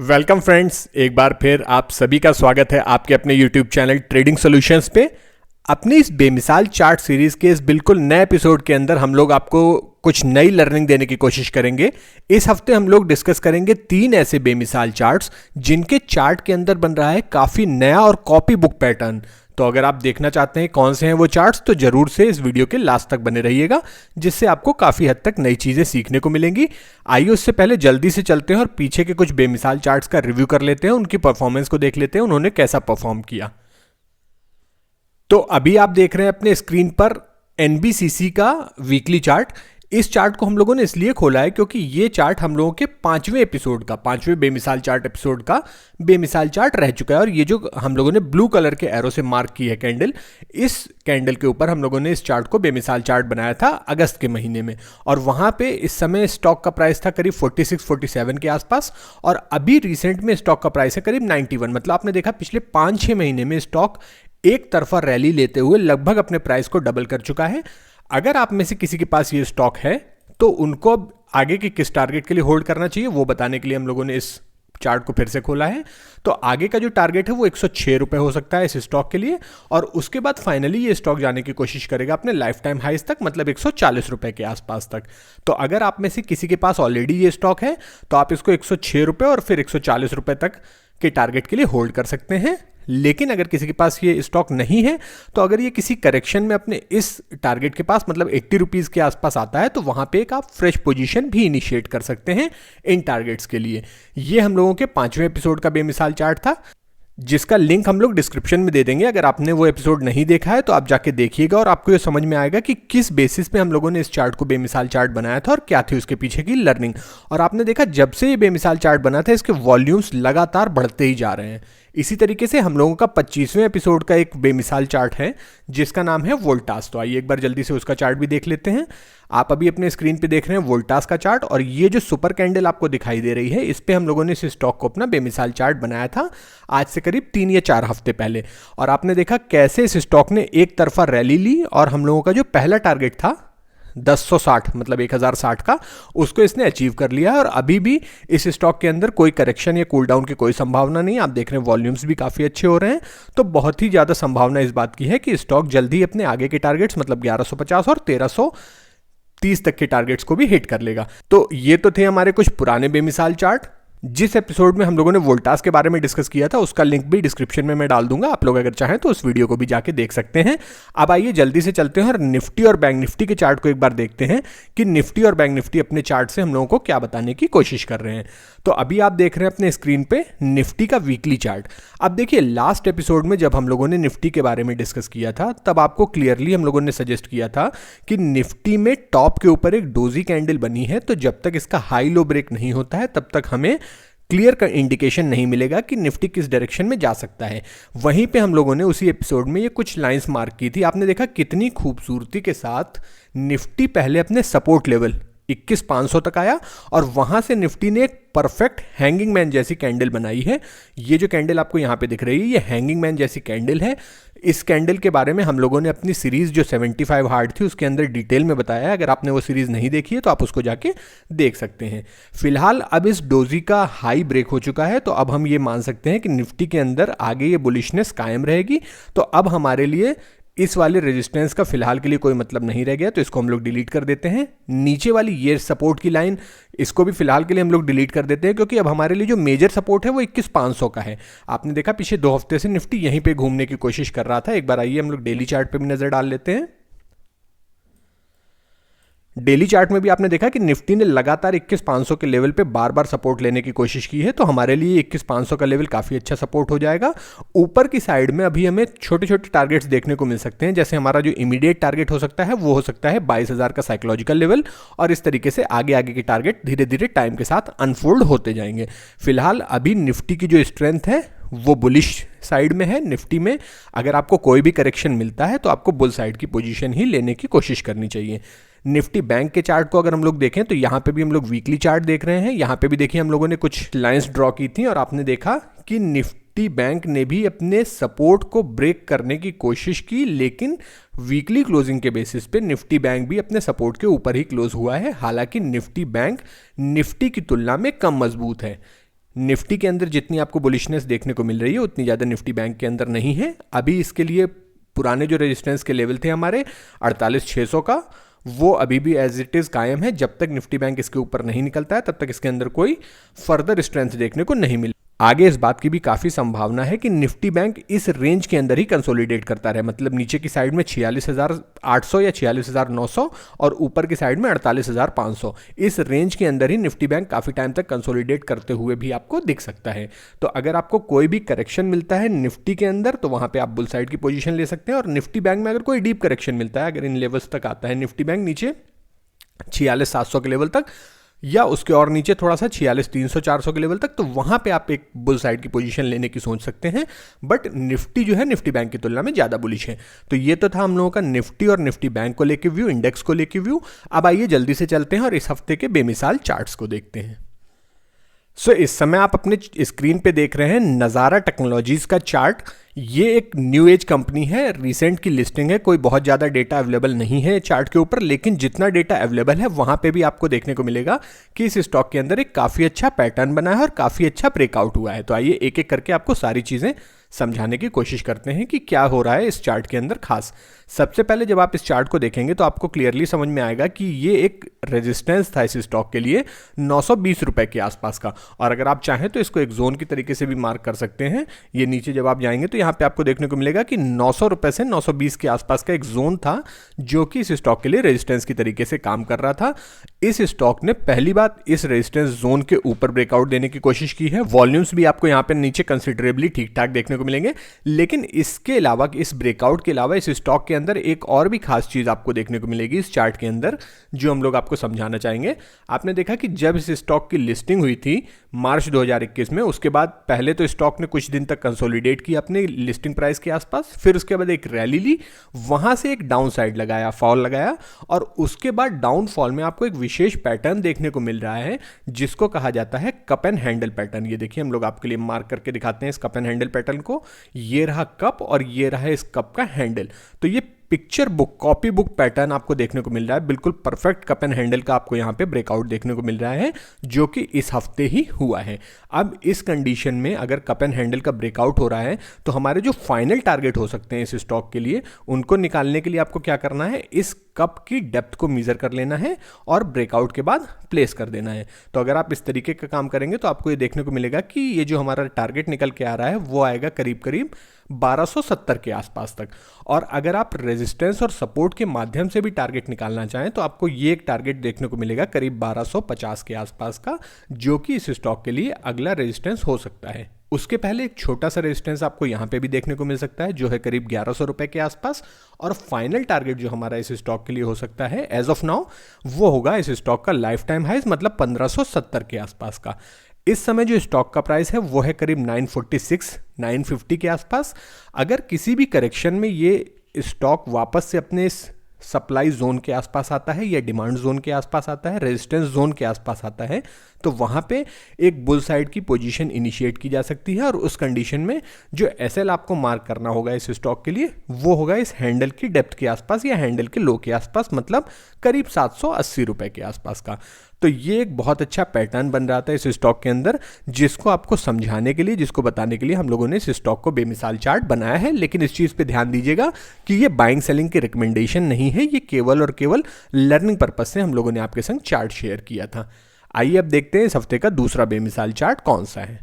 Welcome friends, एक बार फिर आप सभी का स्वागत है आपके अपने YouTube चैनल ट्रेडिंग सॉल्यूशंस पे। अपनी इस बेमिसाल चार्ट सीरीज के इस बिल्कुल नए एपिसोड के अंदर हम लोग आपको कुछ नई लर्निंग देने की कोशिश करेंगे। इस हफ्ते हम लोग डिस्कस करेंगे 3 ऐसे बेमिसाल चार्ट्स जिनके चार्ट के अंदर बन रहा है काफ़ी नया और कॉपी बुक पैटर्न। तो अगर आप देखना चाहते हैं कौन से हैं वो चार्ट्स, तो जरूर से इस वीडियो के लास्ट तक बने रहिएगा, जिससे आपको काफ़ी हद तक नई चीज़ें सीखने को मिलेंगी। आइए उससे पहले जल्दी से चलते हैं और पीछे के कुछ बेमिसाल चार्ट्स का रिव्यू कर लेते हैं, उनकी परफॉर्मेंस को देख लेते हैं, उन्होंने कैसा परफॉर्म किया। तो अभी आप देख रहे हैं अपने स्क्रीन पर एनबीसीसी का वीकली चार्ट। इस चार्ट को हम लोगों ने इसलिए खोला है क्योंकि ये चार्ट हम लोगों के 5वें एपिसोड का, 5वें बेमिसाल चार्ट एपिसोड का बेमिसाल चार्ट रह चुका है। और ये जो हम लोगों ने ब्लू कलर के एरो से मार्क की है कैंडल, इस कैंडल के ऊपर हम लोगों ने इस चार्ट को बेमिसाल चार्ट बनाया था अगस्त के महीने में। और वहां पे इस समय स्टॉक का प्राइस था करीब 46-47 के आसपास, और अभी रिसेंट में स्टॉक का प्राइस है करीब 91। मतलब आपने देखा पिछले 5-6 महीने में स्टॉक एक तरफा रैली लेते हुए लगभग अपने प्राइस को डबल कर चुका है। अगर आप में से किसी के पास ये स्टॉक है तो उनको आगे के किस टारगेट के लिए होल्ड करना चाहिए वो बताने के लिए हम लोगों ने इस चार्ट को फिर से खोला है। तो आगे का जो टारगेट है वो 106 रुपए हो सकता है इस स्टॉक के लिए, और उसके बाद फाइनली ये स्टॉक जाने की कोशिश करेगा अपने लाइफ टाइम हाइस तक, मतलब 140 रुपए के आसपास तक। तो अगर आप में से किसी के पास ऑलरेडी ये स्टॉक है तो आप इसको 106 रुपए और फिर 140 रुपए तक के टारगेट के लिए होल्ड कर सकते हैं। लेकिन अगर किसी के पास ये स्टॉक नहीं है तो अगर ये किसी करेक्शन में अपने इस टारगेट के पास, मतलब 80 रुपीज़ के आसपास आता है, तो वहां पे एक आप फ्रेश पोजीशन भी इनिशिएट कर सकते हैं इन टारगेट्स के लिए। ये हम लोगों के 5वें एपिसोड का बेमिसाल चार्ट था, जिसका लिंक हम लोग डिस्क्रिप्शन में दे देंगे। अगर आपने वो एपिसोड नहीं देखा है तो आप जाके देखिएगा और आपको ये समझ में आएगा कि किस बेसिस पे हम लोगों ने इस चार्ट को बेमिसाल चार्ट बनाया था और क्या थी उसके पीछे की लर्निंग। और आपने देखा जब से ये बेमिसाल चार्ट बना था इसके वॉल्यूम्स लगातार बढ़ते ही जा रहे हैं। इसी तरीके से हम लोगों का 25वें एपिसोड का एक बेमिसाल चार्ट है जिसका नाम है वोल्टास। तो आइए एक बार जल्दी से उसका चार्ट भी देख लेते हैं। आप अभी अपने स्क्रीन पे देख रहे हैं वोल्टास का चार्ट, और ये जो सुपर कैंडल आपको दिखाई दे रही है इस पे हम लोगों ने इस स्टॉक को अपना बेमिसाल चार्ट बनाया था आज से करीब 3 या 4 हफ्ते पहले। और आपने देखा कैसे इस स्टॉक ने एक तरफा रैली ली और हम लोगों का जो पहला टारगेट था 1060, मतलब 1060 का, उसको इसने अचीव कर लिया है। और अभी भी इस स्टॉक के अंदर कोई करेक्शन या कूल डाउन की कोई संभावना नहीं। आप देख रहे हैं वॉल्यूम्स भी काफ़ी अच्छे हो रहे हैं, तो बहुत ही ज़्यादा संभावना इस बात की है कि स्टॉक जल्दी ही अपने आगे के टारगेट्स, मतलब 1150 और 1330 तक के टारगेट्स को भी हिट कर लेगा। तो ये तो थे हमारे कुछ पुराने बेमिसाल चार्ट। जिस एपिसोड में हम लोगों ने वोल्टास के बारे में डिस्कस किया था उसका लिंक भी डिस्क्रिप्शन में मैं डाल दूंगा, आप लोग अगर चाहें तो उस वीडियो को भी जाके देख सकते हैं। अब आइए जल्दी से चलते हैं और निफ्टी और बैंक निफ्टी के चार्ट को एक बार देखते हैं कि निफ्टी और बैंक निफ्टी अपने चार्ट से हम लोगों को क्या बताने की कोशिश कर रहे हैं। तो अभी आप देख रहे हैं अपने स्क्रीन पे निफ्टी का वीकली चार्ट। अब देखिए लास्ट एपिसोड में जब हम लोगों ने निफ्टी के बारे में डिस्कस किया था तब आपको क्लियरली हम लोगों ने सजेस्ट किया था कि निफ्टी में टॉप के ऊपर एक डोजी कैंडल बनी है, तो जब तक इसका हाई लो ब्रेक नहीं होता है तब तक हमें क्लियर का इंडिकेशन नहीं मिलेगा कि निफ्टी किस डायरेक्शन में जा सकता है। वहीं पे हम लोगों ने उसी एपिसोड में ये कुछ लाइंस मार्क की थी। आपने देखा कितनी खूबसूरती के साथ निफ्टी पहले अपने सपोर्ट लेवल 21,500 तक आया और वहां से निफ्टी ने एक परफेक्ट हैंगिंग मैन जैसी कैंडल बनाई है। ये जो कैंडल आपको यहां पे दिख रही है ये हैंगिंग मैन जैसी कैंडल है। इस कैंडल के बारे में हम लोगों ने अपनी सीरीज जो 75 हार्ड थी उसके अंदर डिटेल में बताया है। अगर आपने वो सीरीज नहीं देखी है तो आप उसको जाके देख सकते हैं। फिलहाल अब इस डोजी का हाई ब्रेक हो चुका है, तो अब हम ये मान सकते हैं कि निफ्टी के अंदर आगे ये बुलिशनेस कायम रहेगी। तो अब हमारे लिए इस वाले रेजिस्टेंस का फिलहाल के लिए कोई मतलब नहीं रह गया, तो इसको हम लोग डिलीट कर देते हैं। नीचे वाली ये सपोर्ट की लाइन, इसको भी फिलहाल के लिए हम लोग डिलीट कर देते हैं क्योंकि अब हमारे लिए जो मेजर सपोर्ट है वो 21,500 का है। आपने देखा पीछे 2 हफ्ते से निफ्टी यहीं पे घूमने की कोशिश कर रहा था। एक बार आइए हम लोग डेली चार्ट पे भी नजर डाल लेते हैं। डेली चार्ट में भी आपने देखा कि निफ्टी ने लगातार 21,500 के लेवल पे बार बार सपोर्ट लेने की कोशिश की है, तो हमारे लिए 21,500 का लेवल काफ़ी अच्छा सपोर्ट हो जाएगा। ऊपर की साइड में अभी हमें छोटे छोटे टारगेट्स देखने को मिल सकते हैं, जैसे हमारा जो इमीडिएट टारगेट हो सकता है वो हो सकता है 22,000 का साइकोलॉजिकल लेवल, और इस तरीके से आगे आगे के टारगेट धीरे धीरे टाइम के साथ अनफोल्ड होते जाएंगे। फिलहाल अभी निफ्टी की जो स्ट्रेंथ है वो बुलिश साइड में है। निफ्टी में अगर आपको कोई भी करेक्शन मिलता है तो आपको बुल साइड की पोजीशन ही लेने की कोशिश करनी चाहिए। निफ्टी बैंक के चार्ट को अगर हम लोग देखें तो यहाँ पे भी हम लोग वीकली चार्ट देख रहे हैं। यहाँ पे भी देखिए हम लोगों ने कुछ लाइंस ड्रॉ की थी और आपने देखा कि निफ्टी बैंक ने भी अपने सपोर्ट को ब्रेक करने की कोशिश की, लेकिन वीकली क्लोजिंग के बेसिस पे निफ्टी बैंक भी अपने सपोर्ट के ऊपर ही क्लोज हुआ है। हालांकि निफ्टी बैंक निफ्टी की तुलना में कम मजबूत है। निफ्टी के अंदर जितनी आपको बुलिशनेस देखने को मिल रही है उतनी ज़्यादा निफ्टी बैंक के अंदर नहीं है। अभी इसके लिए पुराने जो रेजिस्टेंस के लेवल थे हमारे 48,600 का, वो अभी भी एज इट इज़ कायम है। जब तक निफ्टी बैंक इसके ऊपर नहीं निकलता है तब तक इसके अंदर कोई फर्दर स्ट्रेंथ देखने को नहीं मिली। आगे इस बात की भी काफ़ी संभावना है कि निफ्टी बैंक इस रेंज के अंदर ही कंसोलिडेट करता रहे, मतलब नीचे की साइड में 46,800 या 46,900 और ऊपर की साइड में 48,500, इस रेंज के अंदर ही निफ्टी बैंक काफ़ी टाइम तक कंसोलिडेट करते हुए भी आपको दिख सकता है। तो अगर आपको कोई भी करेक्शन मिलता है निफ्टी के अंदर तो वहाँ पर आप बुल साइड की पोजीशन ले सकते हैं। और निफ्टी बैंक में अगर कोई डीप करेक्शन मिलता है, अगर इन लेवल्स तक आता है निफ्टी बैंक नीचे 46,700 के लेवल तक या उसके और नीचे थोड़ा सा 46,300-400 के लेवल तक, तो वहां पे आप एक बुल साइड की पोजीशन लेने की सोच सकते हैं। बट निफ्टी जो है निफ्टी बैंक की तुलना में ज़्यादा बुलिश है। तो ये तो था हम लोगों का निफ्टी और निफ्टी बैंक को लेके व्यू, इंडेक्स को लेके व्यू। अब आइए जल्दी से चलते हैं और इस हफ्ते के बेमिसाल चार्ट्स को देखते हैं। इस समय आप अपने स्क्रीन पे देख रहे हैं नज़ारा टेक्नोलॉजीज़ का चार्ट। ये एक न्यू एज कंपनी है, रिसेंट की लिस्टिंग है, कोई बहुत ज़्यादा डेटा अवेलेबल नहीं है चार्ट के ऊपर, लेकिन जितना डेटा अवेलेबल है वहाँ पे भी आपको देखने को मिलेगा कि इस स्टॉक के अंदर एक काफ़ी अच्छा पैटर्न बना है और काफ़ी अच्छा ब्रेकआउट हुआ है। तो आइए एक एक करके आपको सारी चीज़ें समझाने की कोशिश करते हैं कि क्या हो रहा है इस चार्ट के अंदर खास। सबसे पहले जब आप इस चार्ट को देखेंगे तो आपको क्लियरली समझ में आएगा कि ये एक रेजिस्टेंस था इस स्टॉक के लिए 920 रुपए के आसपास का, और अगर आप चाहें तो इसको एक जोन की तरीके से भी मार्क कर सकते हैं। ये नीचे जब आप जाएंगे तो यहाँ पे आपको देखने को मिलेगा कि 900 रुपए से 920 के आसपास का एक जोन था जो कि इस स्टॉक के लिए रेजिस्टेंस की तरीके से काम कर रहा था। इस स्टॉक ने पहली बात इस रेजिस्टेंस जोन के ऊपर ब्रेकआउट देने की कोशिश की है। वॉल्यूम्स भी आपको यहाँ पे नीचे कंसिडरेबली ठीक ठाक देखने को मिलेंगे, लेकिन इसके अलावा, इस ब्रेकआउट के अलावा इस स्टॉक के अंदर एक और भी खास चीज आपको देखने को मिलेगी इस चार्ट के अंदर, जो हम लोग आपको समझाना चाहेंगे। आपने देखा कि जब इस स्टॉक की लिस्टिंग हुई थी मार्च 2021 में, उसके बाद पहले तो स्टॉक ने कुछ दिन तक कंसोलिडेट किया अपने लिस्टिंग प्राइस के आसपास, फिर उसके बाद एक रैली ली, वहां से एक डाउन साइड लगाया, फॉल लगाया, और उसके बाद डाउनफॉल में आपको एक विशेष पैटर्न देखने को मिल रहा है जिसको कहा जाता है कप एंड हैंडल पैटर्न। ये देखिए हम लोग आपके लिए मार्क करके दिखाते हैं इस कप एंड हैंडल पैटर्न को। ये रहा कप और ये रहा इस कप का हैंडल। तो ये picture book, copy book pattern आपको देखने को मिल रहा है, बिल्कुल परफेक्ट कप एंड हैंडल का आपको यहाँ पे ब्रेकआउट देखने को मिल रहा है जो कि इस हफ्ते ही हुआ है। अब इस कंडीशन में अगर कप एंड हैंडल का ब्रेकआउट हो रहा है तो हमारे जो फाइनल टारगेट हो सकते हैं इस स्टॉक के लिए, उनको निकालने के लिए आपको क्या करना है, इस कप की डेप्थ को मेजर कर लेना है और ब्रेकआउट के बाद प्लेस कर देना है। तो अगर आप इस तरीके का काम करेंगे तो आपको ये देखने को मिलेगा कि ये जो हमारा टारगेट निकल के आ रहा है वो आएगा करीब करीब 1270 के आसपास तक। और अगर आप रेजिस्टेंस और सपोर्ट के माध्यम से भी टारगेट निकालना चाहें तो आपको ये एक टारगेट देखने को मिलेगा करीब 1250 के आसपास का, जो कि इस स्टॉक के लिए अगला रेजिस्टेंस हो सकता है। उसके पहले एक छोटा सा रेजिस्टेंस आपको यहाँ पे भी देखने को मिल सकता है जो है करीब 1100 रुपए के आसपास, और फाइनल टारगेट जो हमारा इस स्टॉक के लिए हो सकता है एज ऑफ नाउ वो होगा इस स्टॉक का लाइफ टाइम हाइज, मतलब 1570 के आसपास का। इस समय जो स्टॉक का प्राइस है वो है करीब 946, 950 के आसपास। अगर किसी भी करेक्शन में ये स्टॉक वापस से अपने सप्लाई जोन के आसपास आता है या डिमांड जोन के आसपास आता है, रेजिस्टेंस जोन के आसपास आता है, तो वहां पे एक बुल साइड की पोजीशन इनिशिएट की जा सकती है। और उस कंडीशन में जो एसएल आपको मार्क करना होगा इस स्टॉक के लिए वो होगा इस हैंडल की डेप्थ के आसपास या हैंडल के लो के आसपास, मतलब करीब 780 रुपए के आसपास का। तो ये एक बहुत अच्छा पैटर्न बन रहा था इस स्टॉक के अंदर, जिसको आपको समझाने के लिए, जिसको बताने के लिए हम लोगों ने इस स्टॉक को बेमिसाल चार्ट बनाया है। लेकिन इस चीज़ पे ध्यान दीजिएगा कि ये बाइंग सेलिंग की रिकमेंडेशन नहीं है, ये केवल और केवल लर्निंग पर्पज से हम लोगों ने आपके संग चार्ट शेयर किया था। आइए अब देखते हैं इस हफ्ते का दूसरा बेमिसाल चार्ट कौन सा है।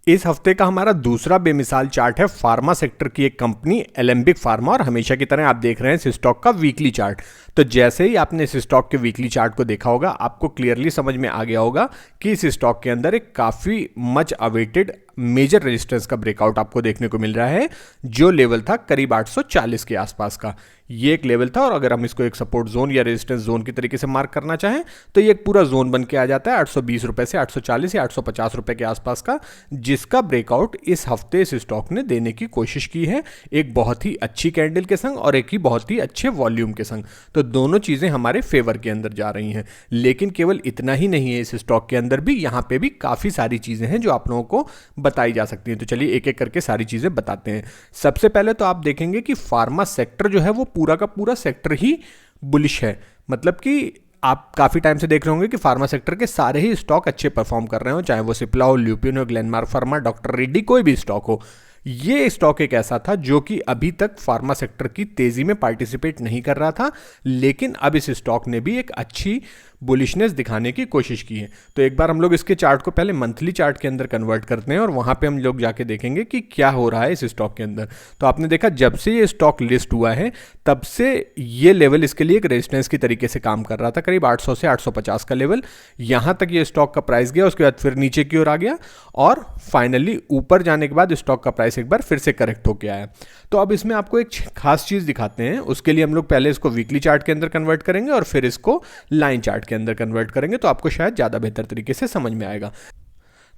इस हफ्ते का हमारा दूसरा बेमिसाल चार्ट है फार्मा सेक्टर की एक कंपनी एलेंबिक फार्मा, और हमेशा की तरह आप देख रहे हैं इस स्टॉक का वीकली चार्ट। तो जैसे ही आपने इस स्टॉक के वीकली चार्ट को देखा होगा आपको क्लियरली समझ में आ गया होगा कि इस स्टॉक के अंदर एक काफ़ी मच अवेटेड मेजर रेजिस्टेंस का ब्रेकआउट आपको देखने को मिल रहा है, जो लेवल था करीब 840 के आसपास का। ये एक लेवल था, और अगर हम इसको एक सपोर्ट जोन या रेजिस्टेंस जोन की तरीके से मार्क करना चाहें तो ये एक पूरा जोन बन के आ जाता है 820 रुपए से 840 या 850 रुपए के आसपास का, जिसका ब्रेकआउट इस हफ्ते इस स्टॉक ने देने की कोशिश की है, एक बहुत ही अच्छी कैंडल के संग और एक ही बहुत ही अच्छे वॉल्यूम के संग। तो दोनों चीजें हमारे फेवर के अंदर जा रही हैं। लेकिन केवल इतना ही नहीं है, इस स्टॉक के अंदर भी, यहाँ पे भी काफी सारी चीजें हैं जो आप लोगों को बताई जा सकती हैं। तो चलिए एक एक करके सारी चीजें बताते हैं। सबसे पहले तो आप देखेंगे कि फार्मा सेक्टर जो है वो पूरा का पूरा सेक्टर ही बुलिश है, मतलब कि आप काफ़ी टाइम से देख रहे होंगे कि फार्मा सेक्टर के सारे ही स्टॉक अच्छे परफॉर्म कर रहे हो, चाहे वो सिप्ला हो, ल्यूपिन हो, ग्लेनमार्क फार्मा, डॉक्टर रेड्डी, कोई भी स्टॉक हो। ये स्टॉक एक ऐसा था जो कि अभी तक फार्मा सेक्टर की तेजी में पार्टिसिपेट नहीं कर रहा था, लेकिन अब इस स्टॉक ने भी एक अच्छी बुलिशनेस दिखाने की कोशिश की है। तो एक बार हम लोग इसके चार्ट को पहले मंथली चार्ट के अंदर कन्वर्ट करते हैं और वहां पे हम लोग जाके देखेंगे कि क्या हो रहा है इस स्टॉक के अंदर। तो आपने देखा जब से ये स्टॉक लिस्ट हुआ है तब से ये लेवल इसके लिए एक रेजिस्टेंस की तरीके से काम कर रहा था, करीब 800 से 850 का लेवल। यहां तक ये स्टॉक का प्राइस गया, उसके बाद फिर नीचे की ओर आ गया और फाइनली ऊपर जाने के बाद स्टॉक का प्राइस एक बार फिर से करेक्ट होकर आया। तो अब इसमें आपको एक खास चीज दिखाते हैं। उसके लिए हम लोग पहले इसको वीकली चार्ट के अंदर कन्वर्ट करेंगे और फिर इसको लाइन चार्ट के अंदर कन्वर्ट करेंगे, तो आपको शायद ज़्यादा बेहतर तरीके से समझ में आएगा।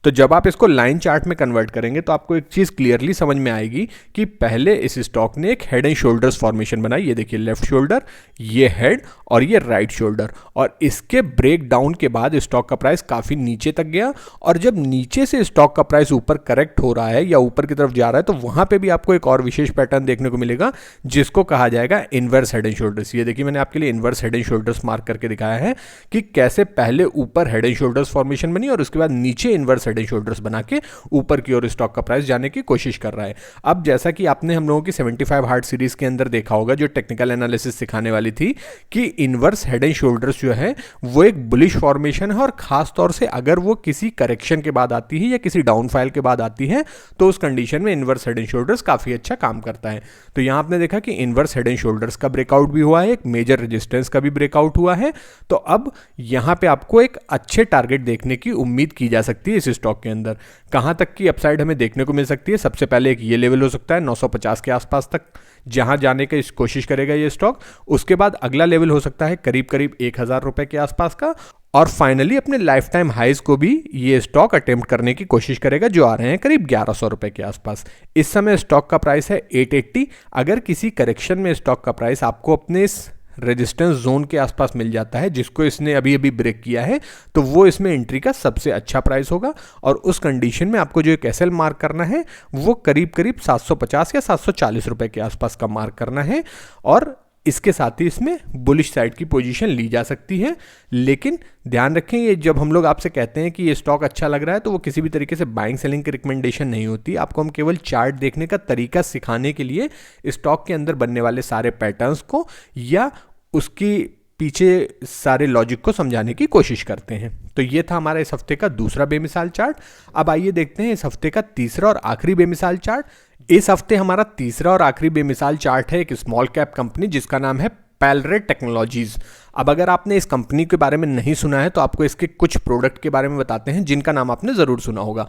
तो जब आप इसको लाइन चार्ट में कन्वर्ट करेंगे तो आपको एक चीज़ क्लियरली समझ में आएगी कि पहले इस स्टॉक ने एक हेड एंड शोल्डर्स फॉर्मेशन बनाई। ये देखिए लेफ्ट शोल्डर, ये हेड और ये राइट शोल्डर, और इसके ब्रेक डाउन के बाद स्टॉक का प्राइस काफ़ी नीचे तक गया। और जब नीचे से स्टॉक का प्राइस ऊपर करेक्ट हो रहा है या ऊपर की तरफ जा रहा है तो वहाँ पर भी आपको एक और विशेष पैटर्न देखने को मिलेगा जिसको कहा जाएगा इन्वर्स हेड एंड शोल्डर्स। ये देखिए मैंने आपके लिए inverse head and shoulders mark करके दिखाया है कि कैसे पहले ऊपर हेड एंड शोल्डर्स फॉर्मेशन बनी और उसके बाद नीचे इन्वर्स हेड एंड शोल्डर्स बना के ऊपर की ओर स्टॉक का प्राइस जाने की कोशिश कर रहा है। अब जैसा कि आपने हम लोगों की 75 हार्ड सीरीज के अंदर देखा होगा जो टेक्निकल एनालिसिस सिखाने वाली थी कि इन्वर्स हेड एंड शोल्डर्स जो है वो एक बुलिश फॉर्मेशन है, और खास तौर से अगर वो किसी करेक्शन के बाद आती है या किसी डाउनफॉल के बाद आती है तो उस कंडीशन में इन्वर्स हेड एंड शोल्डर्स काफी अच्छा काम करता है। तो यहां आपने देखा कि इन्वर्स हेड एंड शोल्डर्स का ब्रेकआउट भी हुआ है, एक मेजर रेजिस्टेंस का भी ब्रेकआउट हुआ है। तो अब यहां पे आपको एक अच्छे टारगेट देखने की उम्मीद की जा सकती है इस स्टॉक के अंदर। कहां तक की अपसाइड हमें देखने को मिल सकती है? सबसे पहले एक ये लेवल हो सकता है 950 के आसपास तक, जहां जाने की कोशिश करेगा ये स्टॉक। उसके बाद अगला लेवल हो सकता है करीब करीब 1000 रुपए के आसपास का, और फाइनली अपने लाइफ टाइम हाइज को भी ये स्टॉक अटेम्प्ट करने की कोशिश करेगा जो आ रहे हैं करीब 1100 रुपए के आसपास। इस समय स्टॉक का प्राइस है 880। अगर किसी करेक्शन में स्टॉक का प्राइस आपको अपने इस रेजिस्टेंस जोन के आसपास मिल जाता है जिसको इसने अभी अभी ब्रेक किया है, तो वो इसमें एंट्री का सबसे अच्छा प्राइस होगा। और उस कंडीशन में आपको जो एक एसएल मार्क करना है वो करीब करीब 750 या 740 रुपए के आसपास का मार्क करना है, और इसके साथ ही इसमें बुलिश साइड की पोजीशन ली जा सकती है। लेकिन ध्यान रखें, ये जब हम लोग आपसे कहते हैं कि ये स्टॉक अच्छा लग रहा है तो वो किसी भी तरीके से बाइंग सेलिंग की रिकमेंडेशन नहीं होती। आपको हम केवल चार्ट देखने का तरीका सिखाने के लिए स्टॉक के अंदर बनने वाले सारे पैटर्न्स को या उसकी पीछे सारे लॉजिक को समझाने की कोशिश करते हैं। तो ये था हमारा इस हफ्ते का दूसरा बेमिसाल चार्ट। अब आइए देखते हैं इस हफ्ते का तीसरा और आखिरी बेमिसाल चार्ट। इस हफ्ते हमारा तीसरा और आखिरी बेमिसाल चार्ट है एक स्मॉल कैप कंपनी जिसका नाम है पैलरेट टेक्नोलॉजीज। अब अगर आपने इस कंपनी के बारे में नहीं सुना है तो आपको इसके कुछ प्रोडक्ट के बारे में बताते हैं जिनका नाम आपने जरूर सुना होगा।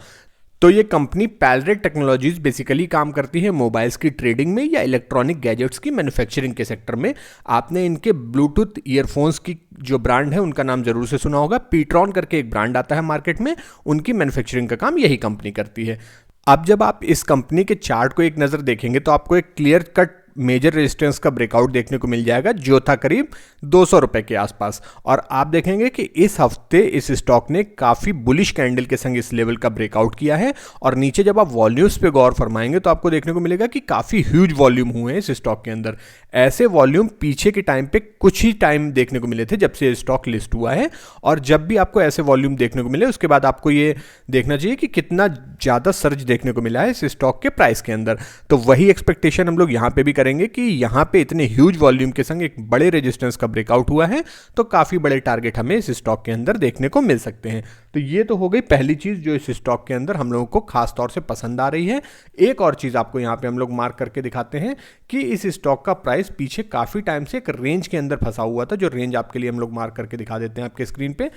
तो ये कंपनी पैलरेट टेक्नोलॉजीज बेसिकली काम करती है मोबाइल्स की ट्रेडिंग में या इलेक्ट्रॉनिक गैजेट्स की मैन्युफैक्चरिंग के सेक्टर में। आपने इनके ब्लूटूथ ईयरफोन्स की जो ब्रांड है उनका नाम जरूर से सुना होगा। पीट्रॉन करके एक ब्रांड आता है मार्केट में, उनकी मैन्युफैक्चरिंग का काम यही कंपनी करती है। अब जब आप इस कंपनी के चार्ट को एक नज़र देखेंगे तो आपको एक क्लियर कट मेजर रेजिस्टेंस का ब्रेकआउट देखने को मिल जाएगा जो था करीब 200 रुपए के आसपास। और आप देखेंगे कि इस हफ्ते इस स्टॉक ने काफ़ी बुलिश कैंडल के संग इस लेवल का ब्रेकआउट किया है। और नीचे जब आप वॉल्यूम्स पे गौर फरमाएंगे तो आपको देखने को मिलेगा कि काफ़ी ह्यूज वॉल्यूम हुए हैं इस स्टॉक के अंदर। ऐसे वॉल्यूम पीछे के टाइम पे कुछ ही टाइम देखने को मिले थे जब से स्टॉक लिस्ट हुआ है। और जब भी आपको ऐसे वॉल्यूम देखने को मिले उसके बाद आपको ये देखना चाहिए कि कितना ज़्यादा सर्ज देखने को मिला है इस स्टॉक के प्राइस के अंदर। तो वही एक्सपेक्टेशन हम लोग यहाँ पे भी करेंगे कि यहां पे इतने ह्यूज वॉल्यूम के संग एक बड़े रेजिस्टेंस का ब्रेकआउट हुआ है तो काफी बड़े टारगेट हमें इस स्टॉक के अंदर देखने को मिल सकते हैं। तो ये तो हो गई पहली चीज जो इस स्टॉक के अंदर हम लोगों को खास तौर से पसंद आ रही है। एक और चीज आपको यहां पे हम लोग मार्क करके दिखाते हैं कि इस स्टॉक का प्राइस पीछे काफी टाइम से एक रेंज के अंदर फंसा हुआ था, जो रेंज आपके लिए हम लोग मार्क करके दिखा देते हैं आपके स्क्रीन पे।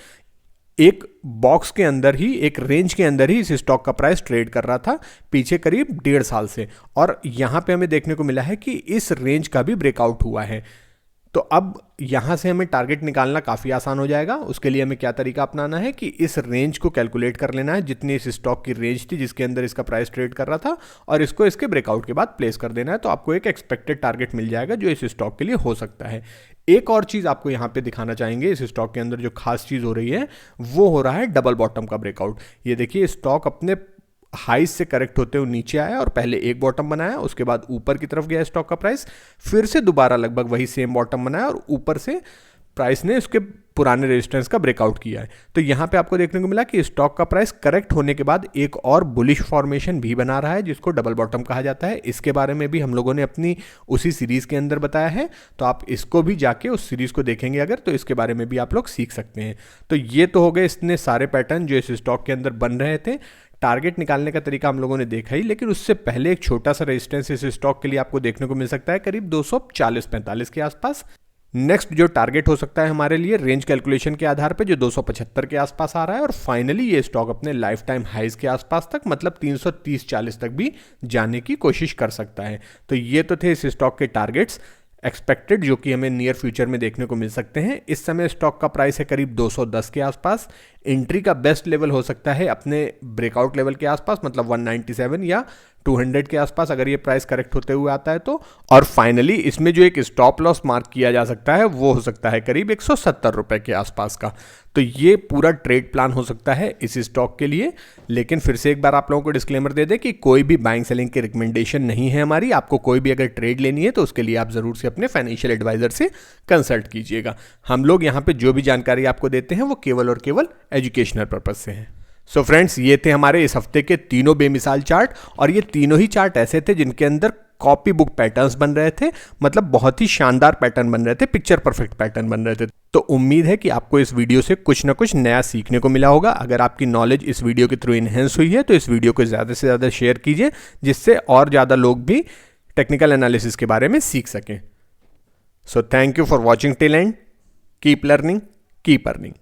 एक बॉक्स के अंदर ही, एक रेंज के अंदर ही इस स्टॉक का प्राइस ट्रेड कर रहा था पीछे करीब 1.5 साल से, और यहां पे हमें देखने को मिला है कि इस रेंज का भी ब्रेकआउट हुआ है। तो अब यहां से हमें टारगेट निकालना काफ़ी आसान हो जाएगा। उसके लिए हमें क्या तरीका अपनाना है कि इस रेंज को कैलकुलेट कर लेना है जितनी इस स्टॉक की रेंज थी जिसके अंदर इसका प्राइस ट्रेड कर रहा था, और इसको इसके ब्रेकआउट के बाद प्लेस कर देना है। तो आपको एक एक्सपेक्टेड टारगेट मिल जाएगा जो इस स्टॉक के लिए हो सकता है। एक और चीज़ आपको यहाँ पे दिखाना चाहेंगे, इस स्टॉक के अंदर जो खास चीज़ हो रही है वो हो रहा है डबल बॉटम का ब्रेकआउट। ये देखिए स्टॉक अपने हाई से करेक्ट होते हुए नीचे आया और पहले एक बॉटम बनाया, उसके बाद ऊपर की तरफ गया स्टॉक का प्राइस, फिर से दोबारा लगभग वही सेम बॉटम बनाया और ऊपर से प्राइस ने उसके पुराने रेजिस्टेंस का ब्रेकआउट किया है। तो यहाँ पे आपको देखने को मिला कि स्टॉक का प्राइस करेक्ट होने के बाद एक और बुलिश फॉर्मेशन भी बना रहा है, जिसको डबल बॉटम कहा जाता है। इसके बारे में भी हम लोगों ने अपनी उसी सीरीज के अंदर बताया है, तो आप इसको भी जाके उस सीरीज को देखेंगे अगर, तो इसके बारे में भी आप लोग सीख सकते हैं। तो ये तो हो गए इतने सारे पैटर्न जो इस स्टॉक के अंदर बन रहे थे। टारगेट निकालने का तरीका हम लोगों ने देखा ही, लेकिन उससे पहले एक छोटा सा रेजिस्टेंस इस स्टॉक के लिए आपको देखने को मिल सकता है करीब 240-45 के आसपास। नेक्स्ट जो टारगेट हो सकता है हमारे लिए रेंज कैलकुलेशन के आधार पे, जो 275 के आसपास आ रहा है, और फाइनली ये स्टॉक अपने लाइफ टाइम हाइज के आसपास तक, मतलब 330-40 तक भी जाने की कोशिश कर सकता है। तो ये तो थे इस स्टॉक के टारगेट्स एक्सपेक्टेड, जो कि हमें नियर फ्यूचर में देखने को मिल सकते हैं। इस समय स्टॉक का प्राइस है करीब 210 के आसपास। एंट्री का बेस्ट लेवल हो सकता है अपने ब्रेकआउट लेवल के आसपास, मतलब 197 या 200 के आसपास, अगर ये प्राइस करेक्ट होते हुए आता है तो। और फाइनली इसमें जो एक स्टॉप लॉस मार्क किया जा सकता है वो हो सकता है करीब 170 रुपए के आसपास का। तो ये पूरा ट्रेड प्लान हो सकता है इस स्टॉक के लिए। लेकिन फिर से एक बार आप लोगों को डिस्क्लेमर दे दें कि कोई भी बाइंग सेलिंग की रिकमेंडेशन नहीं है हमारी। आपको कोई भी अगर ट्रेड लेनी है तो उसके लिए आप जरूर से अपने फाइनेंशियल एडवाइजर से कंसल्ट कीजिएगा। हम लोग यहाँ पे जो भी जानकारी आपको देते हैं वो केवल और केवल एजुकेशनल पर्पज से है। सो फ्रेंड्स, ये थे हमारे इस हफ्ते के तीनों बेमिसाल चार्ट, और ये तीनों ही चार्ट ऐसे थे जिनके अंदर कॉपी बुक पैटर्न्स बन रहे थे, मतलब बहुत ही शानदार पैटर्न बन रहे थे, पिक्चर परफेक्ट पैटर्न बन रहे थे। तो उम्मीद है कि आपको इस वीडियो से कुछ ना कुछ नया सीखने को मिला होगा। अगर आपकी नॉलेज इस वीडियो के थ्रू इनहेंस हुई है तो इस वीडियो को ज़्यादा से ज़्यादा शेयर कीजिए, जिससे और ज़्यादा लोग भी टेक्निकल एनालिसिस के बारे में सीख सकें। So thank you for watching till and, keep learning, keep earning.